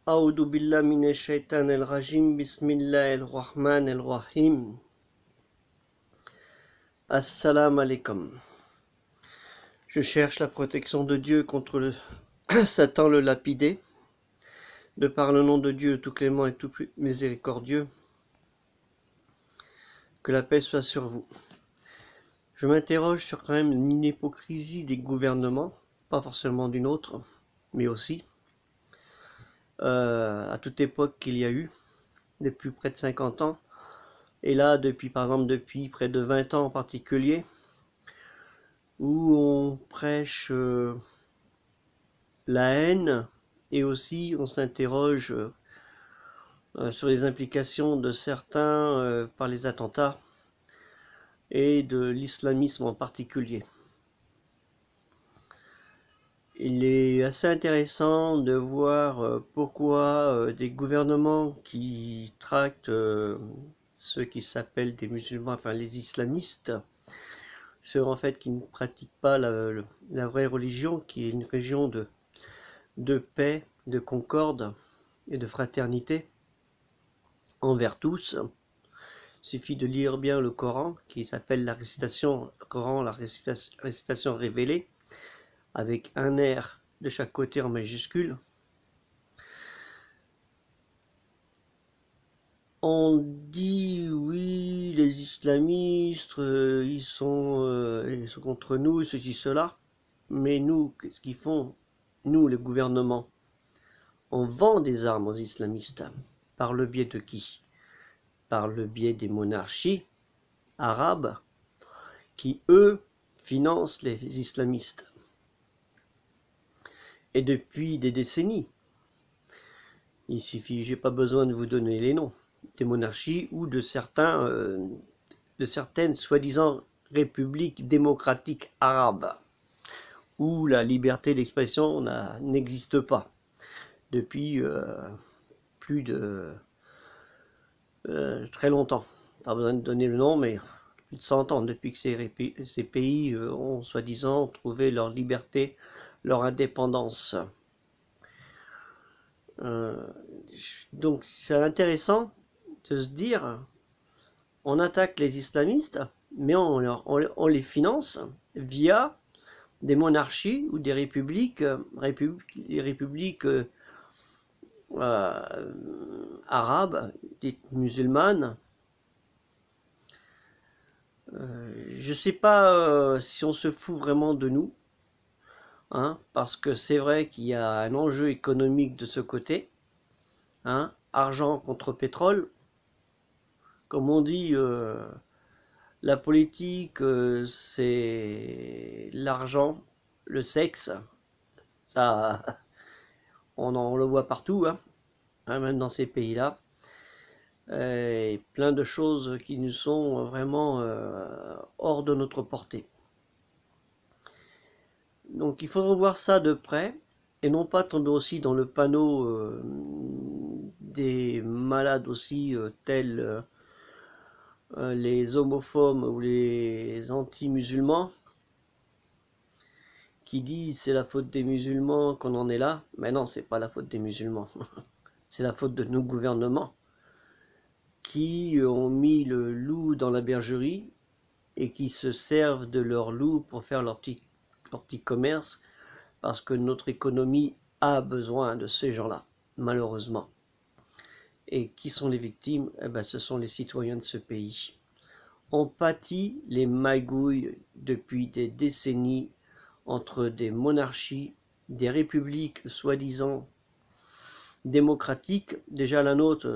A'udhu billah minash shaitanir rajim, bismillahir rahmanir rahim. Assalamu alaikum. Je cherche la protection de Dieu contre le Satan le lapidé, de par le nom de Dieu tout clément et tout miséricordieux. Que la paix soit sur vous. Je m'interroge sur quand même une hypocrisie des gouvernements, pas forcément d'une autre, mais aussi à toute époque qu'il y a eu, depuis près de 50 ans, et là depuis par exemple depuis près de 20 ans en particulier, où on prêche la haine, et aussi on s'interroge sur les implications de certains par les attentats et de l'islamisme en particulier. Il est assez intéressant de voir pourquoi des gouvernements qui tractent ceux qui s'appellent des musulmans, enfin les islamistes, ceux en fait qui ne pratiquent pas la vraie religion, qui est une religion de paix, de concorde et de fraternité envers tous. Il suffit de lire bien le Coran, qui s'appelle la récitation, le Coran, la récitation révélée, avec un R de chaque côté en majuscule. On dit oui, les islamistes, ils sont contre nous, ceci, cela. Mais nous, qu'est-ce qu'ils font? Nous, le gouvernement, on vend des armes aux islamistes. Par le biais de qui? Par le biais des monarchies arabes qui, eux, financent les islamistes. Et depuis des décennies. Il suffit, j'ai pas besoin de vous donner les noms, des monarchies ou de certaines soi-disant républiques démocratiques arabes, où la liberté d'expression n'existe pas depuis plus de très longtemps. Pas besoin de donner le nom, mais plus de 100 ans depuis que ces pays ont soi-disant trouvé leur liberté, leur indépendance. Donc c'est intéressant de se dire, on attaque les islamistes, mais on les finance via des monarchies ou des républiques arabes, dites musulmanes. Je ne sais pas si on se fout vraiment de nous, hein, parce que c'est vrai qu'il y a un enjeu économique de ce côté, hein, argent contre pétrole. Comme on dit, la politique, c'est l'argent, le sexe, ça, on le voit partout, hein, même dans ces pays-là. Et plein de choses qui nous sont vraiment hors de notre portée. Donc il faut revoir ça de près, et non pas tomber aussi dans le panneau des malades aussi, tels les homophobes ou les anti-musulmans, qui disent c'est la faute des musulmans qu'on en est là. Mais non, c'est pas la faute des musulmans. C'est la faute de nos gouvernements qui ont mis le loup dans la bergerie et qui se servent de leur loup pour faire leur petit commerce, parce que notre économie a besoin de ces gens-là, malheureusement. Et qui sont les victimes? Eh ben, ce sont les citoyens de ce pays. On pâtit les magouilles depuis des décennies entre des monarchies, des républiques soi-disant démocratiques. Déjà la nôtre,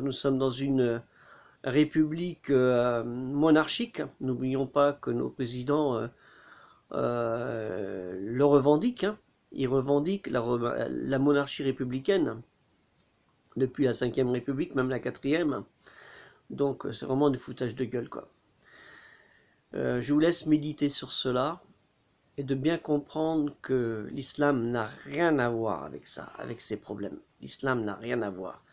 nous sommes dans une république monarchique. N'oublions pas que nos présidents le revendiquent, hein. Ils revendiquent la monarchie républicaine depuis la 5e République, même la 4e. Donc c'est vraiment du foutage de gueule, quoi. Je vous laisse méditer sur cela et de bien comprendre que l'islam n'a rien à voir avec ça, avec ces problèmes. L'islam n'a rien à voir.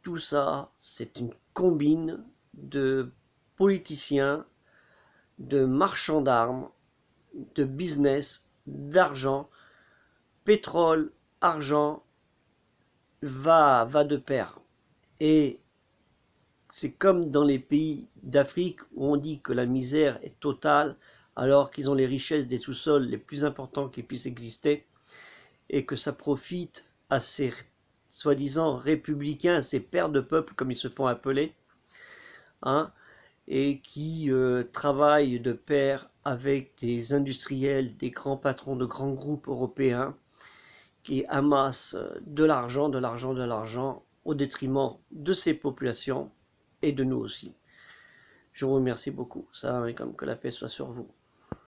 Tout ça, c'est une combine de politiciens, de marchands d'armes, de business, d'argent, pétrole, argent, va de pair. Et c'est comme dans les pays d'Afrique où on dit que la misère est totale alors qu'ils ont les richesses des sous-sols les plus importants qui puissent exister et que ça profite à ces soi-disant républicains, ces pères de peuple comme ils se font appeler, hein, et qui travaillent de pair avec des industriels, des grands patrons de grands groupes européens qui amassent de l'argent, de l'argent, de l'argent au détriment de ces populations et de nous aussi. Je vous remercie beaucoup. Salam alaikum, que la paix soit sur vous.